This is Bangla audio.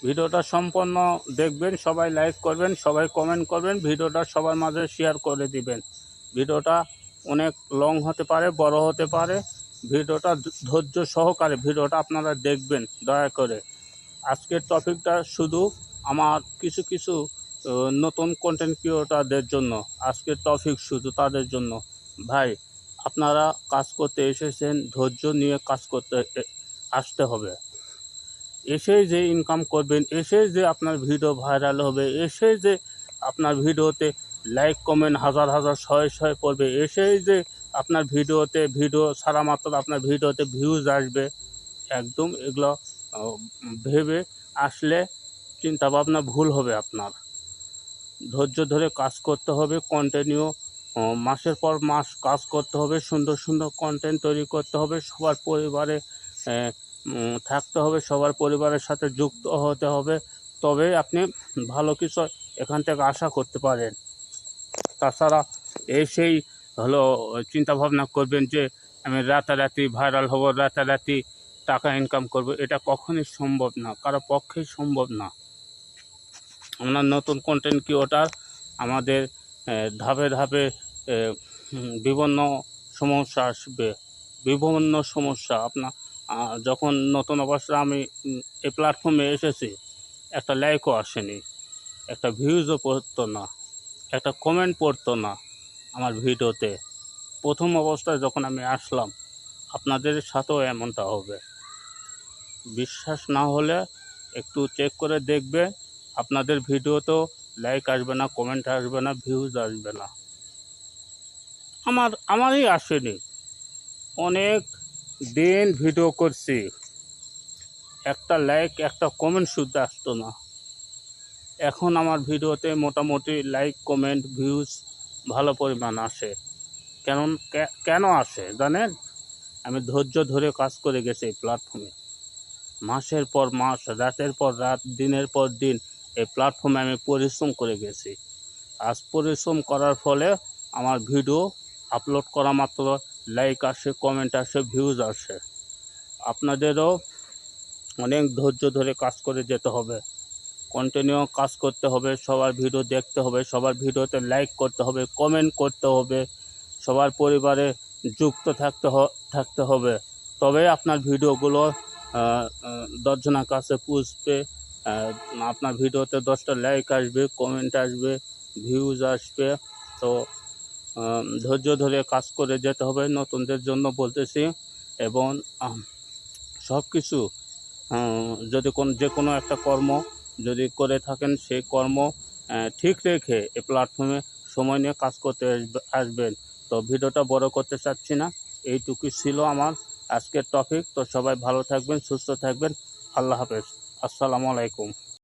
ভিডিওটা সম্পূর্ণ দেখবেন, সবাই লাইক করবেন, সবাই কমেন্ট করবেন, ভিডিওটা সবার মাঝে শেয়ার করে দিবেন। ভিডিওটা অনেক লং হতে পারে, বড় হতে পারে। ভিডিওটা ধৈর্য সহকারে ভিডিওটা আপনারা দেখবেন দয়া করে। আজকের টপিকটা শুধু আমার কিছু নতুন কন্টেন্ট ক্রিয়েটরদের জন্য। আজকের টপিক শুধু তাদের জন্য। ভাই, আপনারা কাজ করতে এসেছেন, ধৈর্য নিয়ে কাজ করতে আসতে হবে। এসেই যে ইনকাম করবেন, এসেই যে আপনার ভিডিও ভাইরাল হবে, এসেই যে আপনার ভিডিওতে লাইক কমেন্ট হাজার হাজার শয়ে পড়বে, এসেই যে আপনার ভিডিও ছাড়া মাত্র আপনার ভিডিওতে ভিউজ আসবে, একদম এগুলো ভেবে আসলে চিন্তাভাবনা ভুল হবে আপনার। ধৈর্য ধরে কাজ করতে হবে, কন্টিনিউ মাসের পর মাস কাজ করতে হবে, সুন্দর সুন্দর কন্টেন্ট তৈরি করতে হবে, সবার পরিবারে থাকতে হবে, সবার পরিবারের সাথে যুক্ত হতে হবে, তবে আপনি ভালো কিছু এখান থেকে আশা করতে পারেন। তাছাড়া সেই চিন্তাভাবনা করবেন যে আমি রাতারাতি ভাইরাল হব, রাতারাতি টাকা ইনকাম করব, এটা কখনই সম্ভব না, কারো পক্ষেই সম্ভব না। আমরা নতুন কন্টেন্ট ক্রিয়েটর, আমাদের ধাপে ধাপে বিভিন্ন সমস্যা আসবে, বিভিন্ন সমস্যা। আপনার যখন নতুন অবস্থায় আমি এই প্ল্যাটফর্মে এসেছি, একটা লাইকও আসেনি, একটা ভিউজও পড়তো না, একটা কমেন্ট পড়তো না আমার ভিডিওতে। প্রথম অবস্থায় যখন আমি আসলাম, আপনাদের সাথেও এমনটা হবে। বিশ্বাস না হলে একটু চেক করে দেখবে, আপনাদের ভিডিওতেও লাইক আসবে না, কমেন্ট আসবে না, ভিউজ আসবে না। আমারই আসেনি, অনেক দিন ভিডিও করছি, একটা লাইক একটা কমেন্ট শুদ্ধ আসতো না। এখন আমার ভিডিওতে মোটামুটি লাইক কমেন্ট ভিউজ ভালো পরিমাণ আসে। কেন আসে জানেন? আমি ধৈর্য ধরে কাজ করে গেছি এই প্ল্যাটফর্মে, মাসের পর মাস, রাতের পর রাত, দিনের পর দিন এই প্ল্যাটফর্মে আমি পরিশ্রম করে গেছি। আজ পরিশ্রম করার ফলে আমার ভিডিও আপলোড করা মাত্র লাইক আসে, কমেন্ট আসে, ভিউজ আসে। আপনাদেরও অনেক ধৈর্য ধরে কাজ করে যেতে হবে, কন্টিনিউ কাজ করতে হবে, সবার ভিডিও দেখতে হবে, সবার ভিডিওতে লাইক করতে হবে, কমেন্ট করতে হবে, সবার পরিবারে যুক্ত থাকতে হবে, তবে আপনার ভিডিওগুলো 10 জনের কাছে পৌঁছবে, আপনার ভিডিওতে 10টা লাইক আসবে, কমেন্ট আসবে, ভিউজ আসবে। তো ধৈর্য ধরে কাজ করে যেতে হবে, নতুনদের জন্য বলতেছি। এবং সব কিছু যদি যে কোনো একটা কর্ম যদি করে থাকেন, সেই কর্ম ঠিক রেখে এই প্ল্যাটফর্মে সময় নিয়ে কাজ করতে আসবেন। তো ভিডিওটা বড় করতে চাচ্ছি না, এইটুকুই ছিল আমার আজকের টপিক। তো সবাই ভালো থাকবেন, সুস্থ থাকবেন, আল্লাহ হাফেজ, আসসালামু আলাইকুম।